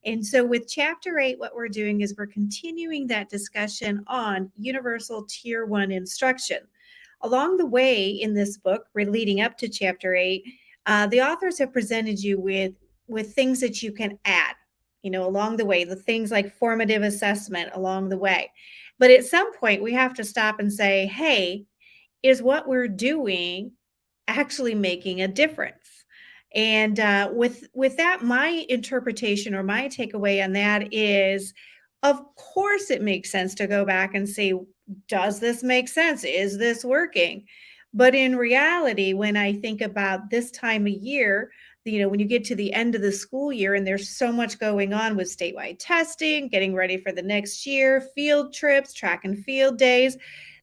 And so with chapter 8, what we're doing is we're continuing that discussion on universal tier 1 instruction. Along the way in this book, leading up to chapter 8, the authors have presented you with things that you can add, along the way, the things like formative assessment along the way. But at some point, we have to stop and say, hey, is what we're doing actually making a difference? And with that, my interpretation or my takeaway on that is, of course, it makes sense to go back and say, does this make sense? Is this working? But in reality, when I think about this time of year, when you get to the end of the school year and there's so much going on with statewide testing, getting ready for the next year, field trips, track and field days,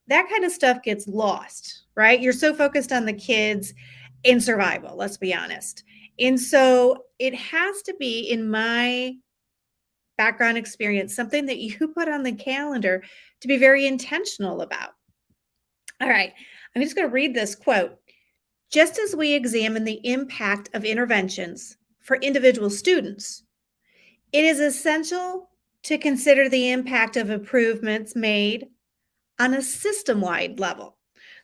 that kind of stuff gets lost, right? You're so focused on the kids in survival, let's be honest. And so it has to be, in my background experience, something that you put on the calendar to be very intentional about. All right, I'm just going to read this quote. Just as we examine the impact of interventions for individual students, it is essential to consider the impact of improvements made on a system-wide level.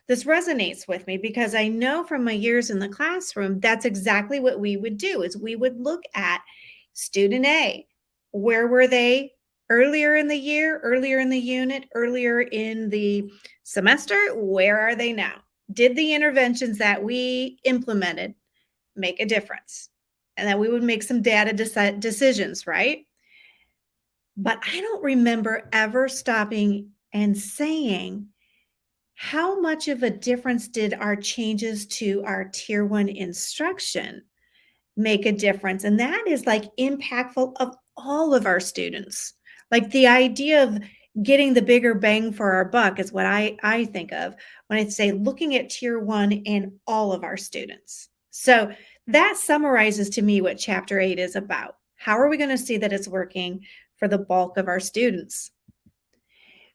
This resonates with me because I know from my years in the classroom, that's exactly what we would do, is we would look at student A. Where were they earlier in the year, earlier in the unit, earlier in the semester? Where are they now? Did the interventions that we implemented make a difference? And then we would make some data decisions, right? But I don't remember ever stopping and saying, how much of a difference did our changes to our tier 1 instruction make a difference? And that is like impactful of all of our students. Like the idea of getting the bigger bang for our buck is what I think of when I say looking at tier 1 and all of our students. So that summarizes to me what chapter 8 is about. How are we going to see that it's working for the bulk of our students?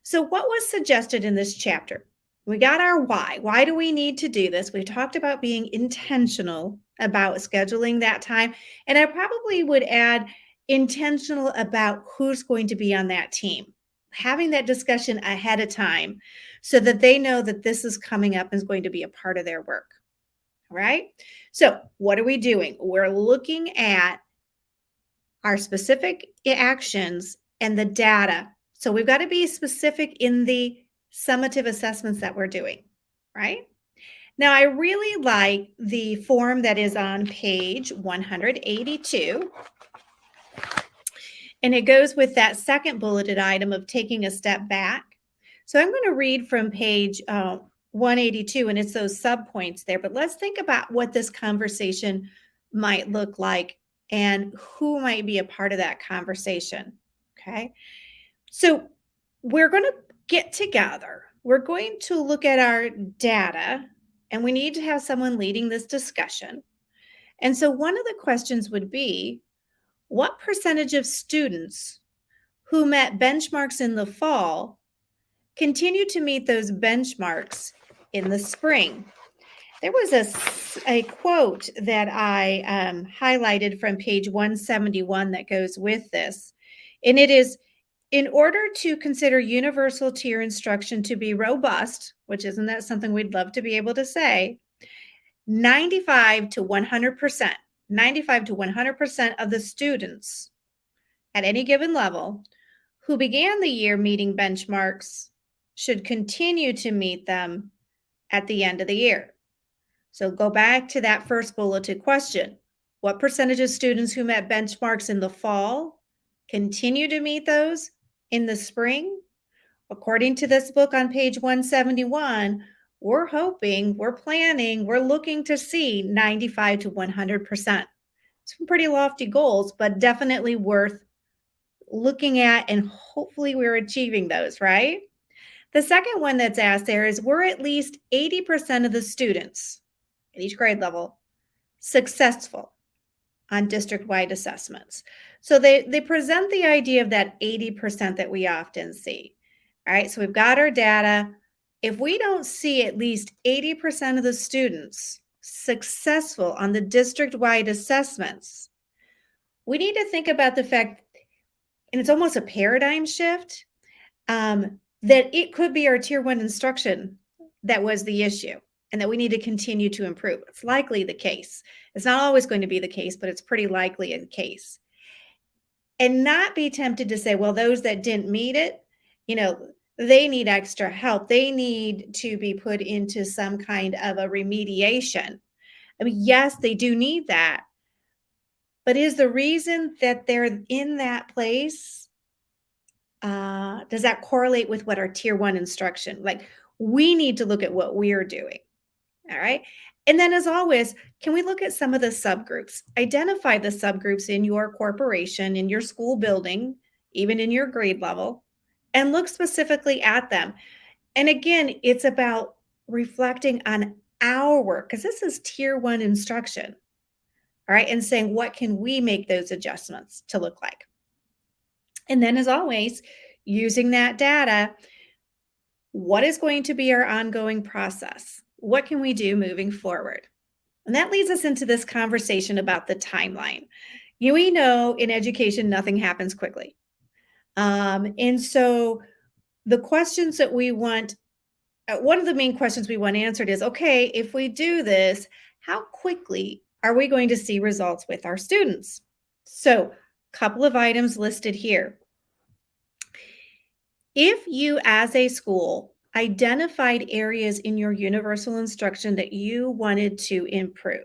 So what was suggested in this chapter? We got our why. Why do we need to do this? We talked about being intentional about scheduling that time. And I probably would add intentional about who's going to be on that team. Having that discussion ahead of time so that they know that this is coming up and is going to be a part of their work. All right. So what are we doing? We're looking at our specific actions and the data. So we've got to be specific in the summative assessments that we're doing, right? Now, I really like the form that is on page 182. And it goes with that second bulleted item of taking a step back. So I'm going to read from page 182, and it's those subpoints there. But let's think about what this conversation might look like and who might be a part of that conversation, okay? So we're going to get together. We're going to look at our data, and we need to have someone leading this discussion. And so one of the questions would be, what percentage of students who met benchmarks in the fall continue to meet those benchmarks in the spring? There was a quote that I highlighted from page 171 that goes with this, and it is, in order to consider universal tier instruction to be robust, which isn't that something we'd love to be able to say, 95 to 100% of the students at any given level who began the year meeting benchmarks should continue to meet them at the end of the year. So go back to that first bulleted question. What percentage of students who met benchmarks in the fall continue to meet those in the spring? According to this book on page 171, we're hoping, we're planning, we're looking to see 95 to 100%. Some pretty lofty goals, but definitely worth looking at, and hopefully we're achieving those, right? The second one that's asked there is, were at least 80% of the students at each grade level successful on district-wide assessments? So they present the idea of that 80% that we often see. All right, so we've got our data. If we don't see at least 80% of the students successful on the district-wide assessments, we need to think about the fact and it's almost a paradigm shift, that it could be our tier one instruction that was the issue and that we need to continue to improve. It's likely the case. It's not always going to be the case, but it's pretty likely the case. And not be tempted to say, well, those that didn't meet it, they need extra help. They need to be put into some kind of a remediation. I mean, yes, they do need that. But is the reason that they're in that place, does that correlate with what our tier one instruction? Like, we need to look at what we're doing. All right. And then, as always, can we look at some of the subgroups? Identify the subgroups in your corporation, in your school building, even in your grade level, and look specifically at them. And again, it's about reflecting on our work, because this is tier one instruction. All right. And saying, what can we make those adjustments to look like? And then, as always, using that data, what is going to be our ongoing process? What can we do moving forward? And that leads us into this conversation about the timeline. We know in education, nothing happens quickly. And so the questions that we want, one of the main questions we want answered is, okay, if we do this, how quickly are we going to see results with our students? So a couple of items listed here. If you, as a school, identified areas in your universal instruction that you wanted to improve,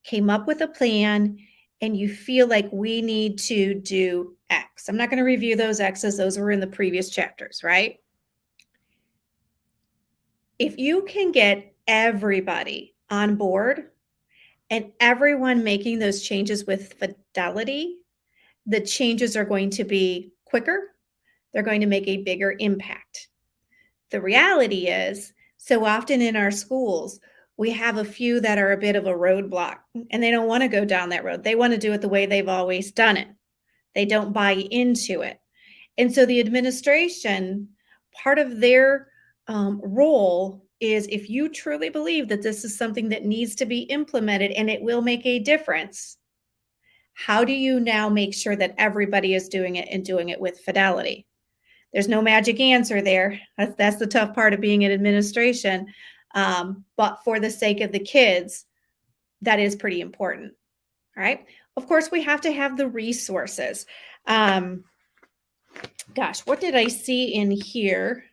came up with a plan, and you feel like we need to do X. I'm not going to review those X's. Those were in the previous chapters, right? If you can get everybody on board and everyone making those changes with fidelity, the changes are going to be quicker. They're going to make a bigger impact. The reality is, so often in our schools, we have a few that are a bit of a roadblock, and they don't want to go down that road. They want to do it the way they've always done it. They don't buy into it. And so the administration, part of their role is, if you truly believe that this is something that needs to be implemented and it will make a difference, how do you now make sure that everybody is doing it and doing it with fidelity? There's no magic answer there. That's the tough part of being in administration. But for the sake of the kids, that is pretty important. All right. Of course, we have to have the resources. Gosh, what did I see in here?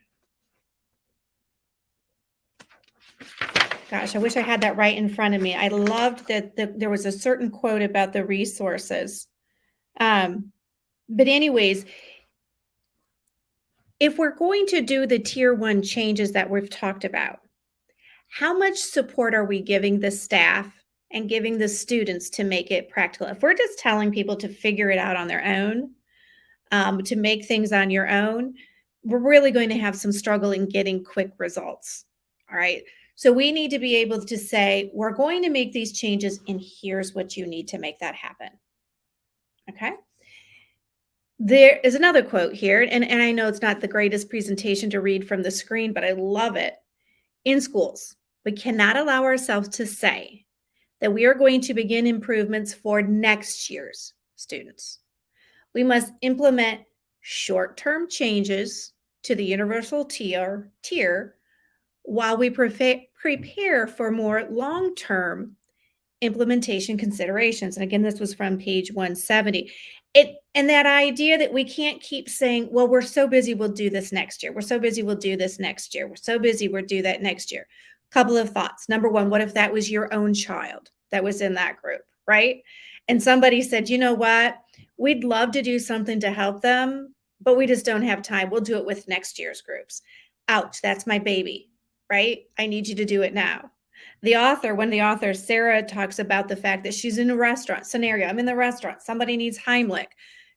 Gosh, I wish I had that right in front of me. I loved that there was a certain quote about the resources. But anyways, if we're going to do the tier one changes that we've talked about, how much support are we giving the staff and giving the students to make it practical? If we're just telling people to figure it out on their own, to make things on your own, we're really going to have some struggle in getting quick results. All right. So we need to be able to say, we're going to make these changes, and here's what you need to make that happen. Okay. There is another quote here, and I know it's not the greatest presentation to read from the screen, but I love it. In schools, we cannot allow ourselves to say that we are going to begin improvements for next year's students. We must implement short-term changes to the universal tier while we prepare for more long-term implementation considerations. And again, this was from page 170. And that idea that we can't keep saying, well, we're so busy, we'll do this next year. We're so busy, we'll do this next year. We're so busy, we'll do that next year. Couple of thoughts. Number one, what if that was your own child that was in that group, right? And somebody said, you know what? We'd love to do something to help them, but we just don't have time. We'll do it with next year's groups. Ouch, that's my baby, right? I need you to do it now. One of the authors, Sarah, talks about the fact that she's in a restaurant scenario. I'm in the restaurant. Somebody needs Heimlich.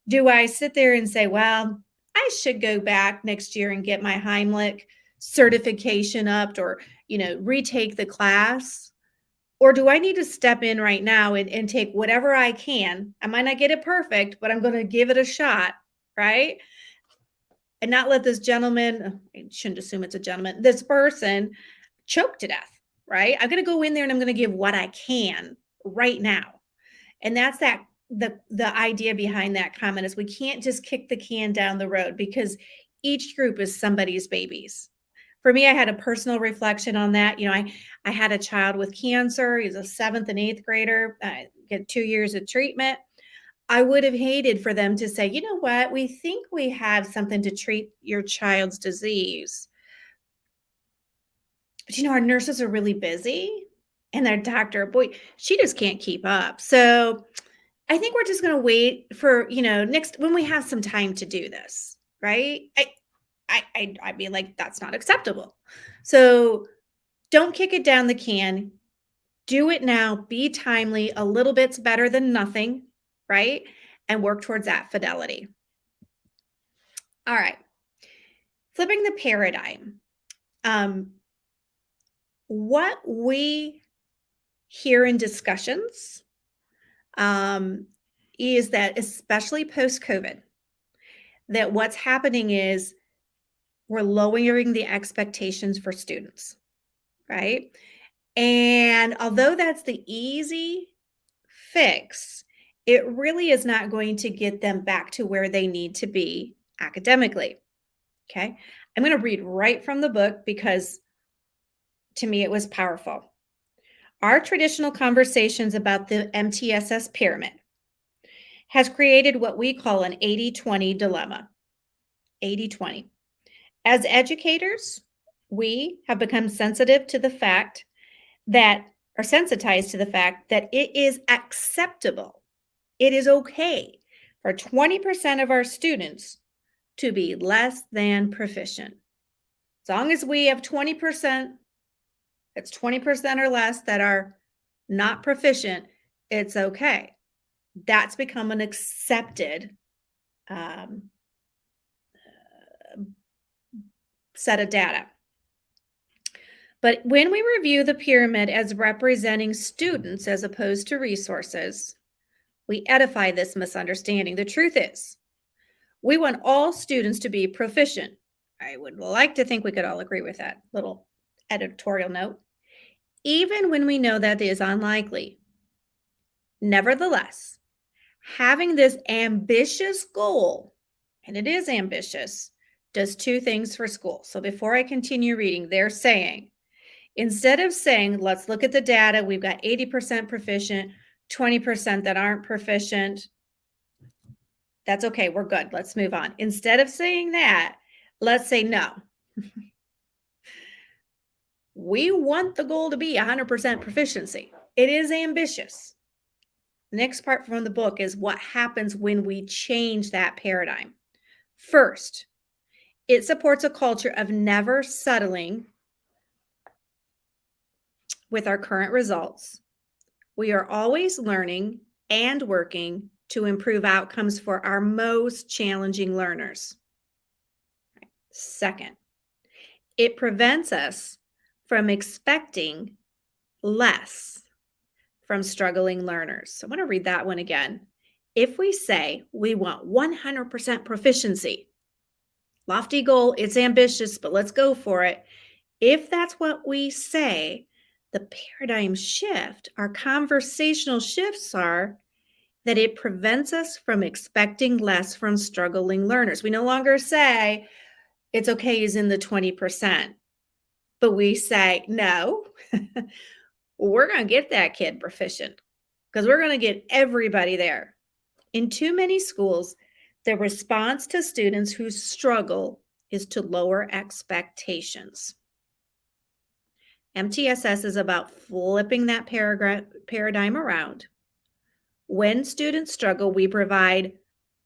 Do I sit there and say, well, I should go back next year and get my Heimlich certification up, or, retake the class? Or do I need to step in right now and take whatever I can? I might not get it perfect, but I'm going to give it a shot, right? And not let this gentleman, I shouldn't assume it's a gentleman, this person choke to death, right? I'm going to go in there and I'm going to give what I can right now. And that's that the idea behind that comment is we can't just kick the can down the road because each group is somebody's babies. For me, I had a personal reflection on that. I had a child with cancer. He's a seventh and eighth grader. Get 2 years of treatment. I would have hated for them to say, you know what, we think we have something to treat your child's disease. But our nurses are really busy and their doctor, boy, she just can't keep up. So I think we're just going to wait for, next when we have some time to do this, right? I'd be like, that's not acceptable. So don't kick it down the can. Do it now. Be timely. A little bit's better than nothing, right? And work towards that fidelity. All right. Flipping the paradigm. What we hear in discussions is that, especially post-COVID, that what's happening is we're lowering the expectations for students, right? And although that's the easy fix, it really is not going to get them back to where they need to be academically. Okay. I'm going to read right from the book because to me it was powerful. Our traditional conversations about the MTSS pyramid has created what we call an 80-20 dilemma. 80-20. As educators, we have become sensitive to the fact that, or sensitized to the fact that it is acceptable, it is okay for 20% of our students to be less than proficient. As long as we have 20%, it's 20% or less that are not proficient, it's okay. That's become an accepted set of data. But when we review the pyramid as representing students as opposed to resources, we edify this misunderstanding. The truth is, we want all students to be proficient. I would like to think we could all agree with that little editorial note, even when we know that is unlikely. Nevertheless, having this ambitious goal, and it is ambitious, does two things for school. So before I continue reading, they're saying, instead of saying, let's look at the data, we've got 80% proficient, 20% that aren't proficient, that's okay, we're good, let's move on. Instead of saying that, let's say no. We want the goal to be 100% proficiency. It is ambitious. The next part from the book is what happens when we change that paradigm. First, it supports a culture of never settling with our current results. We are always learning and working to improve outcomes for our most challenging learners. Second, it prevents us from expecting less from struggling learners. So I'm going to read that one again. If we say we want 100% proficiency, lofty goal, it's ambitious, but let's go for it. If that's what we say, the paradigm shift, our conversational shifts are that it prevents us from expecting less from struggling learners. We no longer say it's okay, he's in the 20%, but we say, no, we're going to get that kid proficient because we're going to get everybody there. In too many schools, the response to students who struggle is to lower expectations. MTSS is about flipping that paradigm around. When students struggle, we provide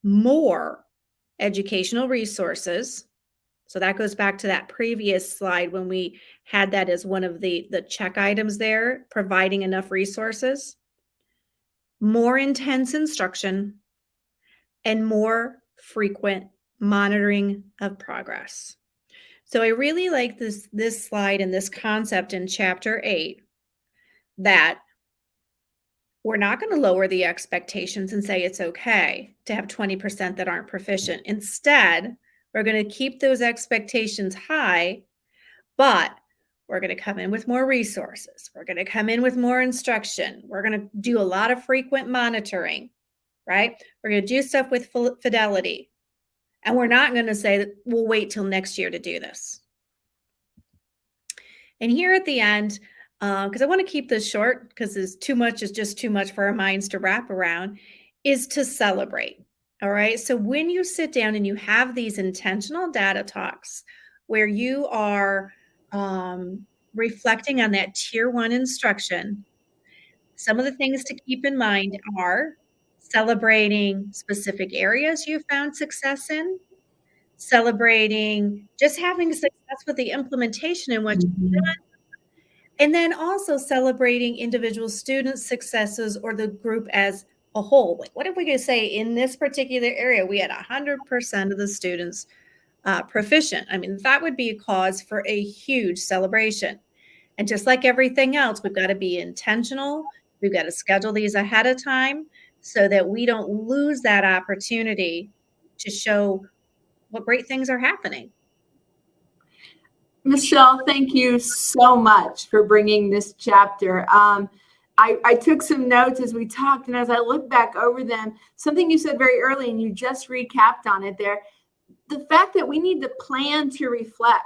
more educational resources. So that goes back to that previous slide when we had that as one of the check items there, providing enough resources, more intense instruction, and more frequent monitoring of progress. So I really like this slide and this concept in chapter 8 that we're not going to lower the expectations and say it's okay to have 20% that aren't proficient. Instead, we're going to keep those expectations high, but we're going to come in with more resources. We're going to come in with more instruction. We're going to do a lot of frequent monitoring. right? We're going to do stuff with fidelity. And we're not going to say that we'll wait till next year to do this. And here at the end, because I want to keep this short because it's too much is just too much for our minds to wrap around, is to celebrate. All right. So when you sit down and you have these intentional data talks where you are reflecting on that tier 1 instruction, some of the things to keep in mind are celebrating specific areas you found success in, celebrating just having success with the implementation and what you've done, and then also celebrating individual student successes or the group as a whole. Like, what if we could say in this particular area, we had 100% of the students proficient? I mean, that would be a cause for a huge celebration. And just like everything else, we've got to be intentional. We've got to schedule these ahead of time so that we don't lose that opportunity to show what great things are happening. Michelle, thank you so much for bringing this chapter. I took some notes as we talked, and as I look back over them, something you said very early, and you just recapped on it there, the fact that we need to plan to reflect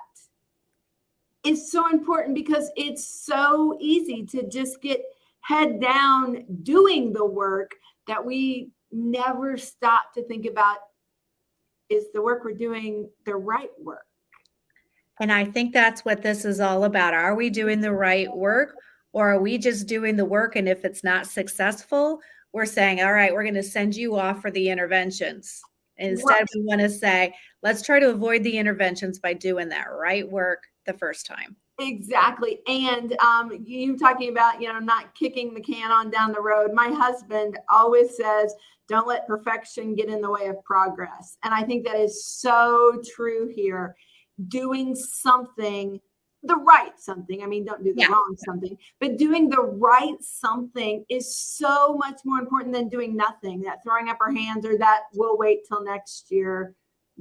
is so important because it's so easy to just get head down doing the work that we never stop to think about, is the work we're doing the right work? And I think that's what this is all about. Are we doing the right work, or are we just doing the work? And if it's not successful, we're saying, all right, we're going to send you off for the interventions. Instead, we want to say, let's try to avoid the interventions by doing that right work the first time. Exactly. And you talking about, not kicking the can on down the road. My husband always says, don't let perfection get in the way of progress. And I think that is so true here. Doing something, the right something. I mean, don't do the wrong something, but doing the right something is so much more important than doing nothing, that throwing up our hands or that we'll wait till next year.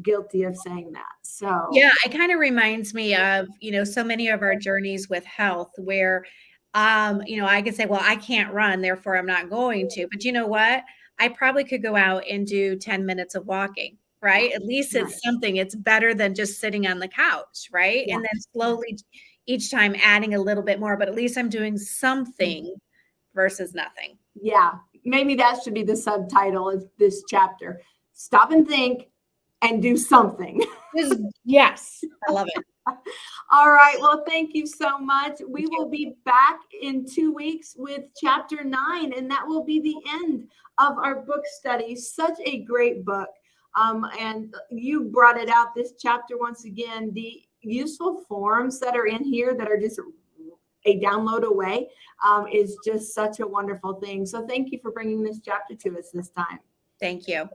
Guilty of saying that. So yeah, it kind of reminds me of, so many of our journeys with health where, I could say, well, I can't run, therefore I'm not going to, but you know what? I probably could go out and do 10 minutes of walking, right? At least it's something. It's better than just sitting on the couch, right? And then slowly each time adding a little bit more, but at least I'm doing something versus nothing. Yeah, maybe that should be the subtitle of this chapter. Stop and think and do something. Yes, I love it. All right. Well, thank you so much. We will be back in 2 weeks with chapter 9, and that will be the end of our book study. Such a great book. And you brought it out, this chapter, once again. The useful forms that are in here that are just a download away is just such a wonderful thing. So thank you for bringing this chapter to us this time. Thank you.